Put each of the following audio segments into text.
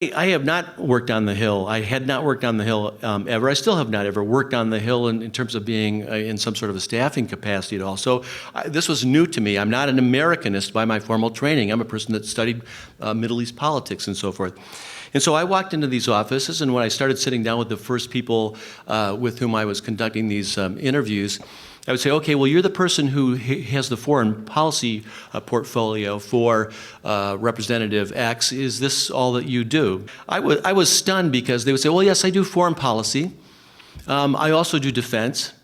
I have not worked on the Hill. I had not worked on the Hill ever. I still have not ever worked on the Hill in terms of being in some sort of a staffing capacity at all. So this was new to me. I'm not an Americanist by my formal training. I'm a person that studied Middle East politics and so forth. And so I walked into these offices, and when I started sitting down with the first people with whom I was conducting these interviews, I would say, okay, well, you're the person who has the foreign policy portfolio for Representative X. Is this all that you do? I was stunned because they would say, well, yes, I do foreign policy. I also do defense.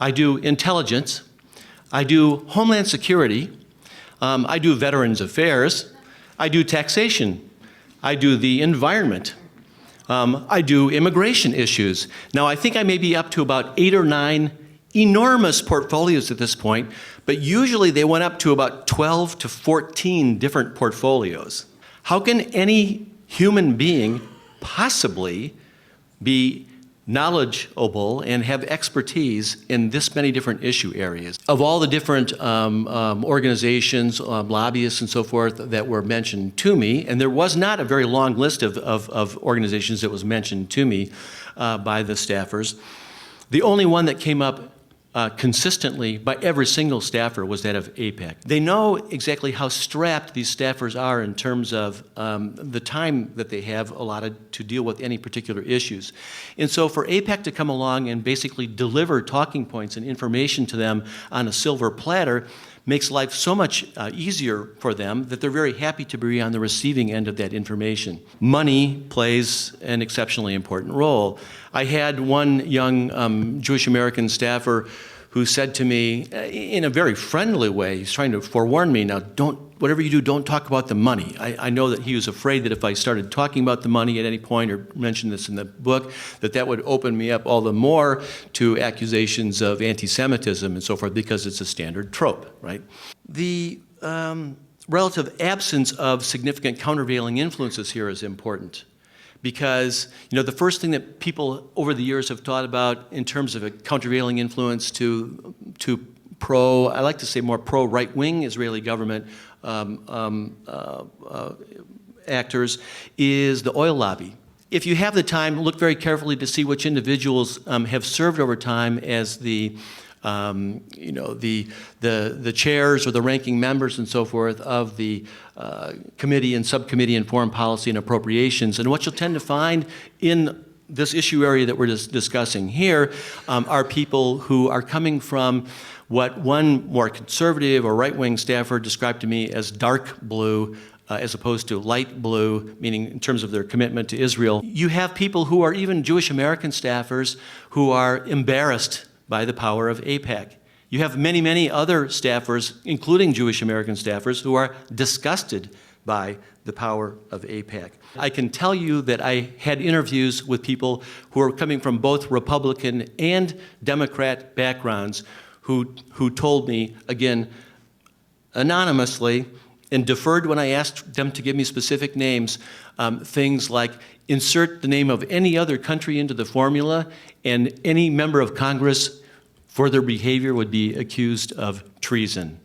I do intelligence. I do homeland security. I do veterans affairs. I do taxation. I do the environment. I do immigration issues. Now, I think I may be up to about 8 or 9 enormous portfolios at this point, but usually they went up to about 12 to 14 different portfolios. How can any human being possibly be knowledgeable and have expertise in this many different issue areas? Of all the different organizations, lobbyists and so forth that were mentioned to me, and there was not a very long list of organizations that was mentioned to me by the staffers, the only one that came up consistently by every single staffer was that of AIPAC. They know exactly how strapped these staffers are in terms of the time that they have allotted to deal with any particular issues. And so for AIPAC to come along and basically deliver talking points and information to them on a silver platter makes life so much easier for them that they're very happy to be on the receiving end of that information. Money plays an exceptionally important role. I had one young Jewish American staffer who said to me in a very friendly way, he's trying to forewarn me, now whatever you do, don't talk about the money. I know that he was afraid that if I started talking about the money at any point or mentioned this in the book, that would open me up all the more to accusations of anti-Semitism and so forth, because it's a standard trope, right? The relative absence of significant countervailing influences here is important. Because, you know, the first thing that people over the years have thought about in terms of a countervailing influence to I like to say more pro-right-wing Israeli government actors is the oil lobby. If you have the time, look very carefully to see which individuals have served over time as the chairs or the ranking members and so forth of the committee and subcommittee in foreign policy and appropriations. And what you'll tend to find in this issue area that we're discussing here are people who are coming from what one more conservative or right-wing staffer described to me as dark blue, as opposed to light blue, meaning in terms of their commitment to Israel. You have people who are even Jewish American staffers who are embarrassed by the power of AIPAC. You have many, many other staffers, including Jewish American staffers, who are disgusted by the power of AIPAC. I can tell you that I had interviews with people who are coming from both Republican and Democrat backgrounds who told me, again, anonymously, and deferred when I asked them to give me specific names, things like insert the name of any other country into the formula, and any member of Congress for their behavior would be accused of treason.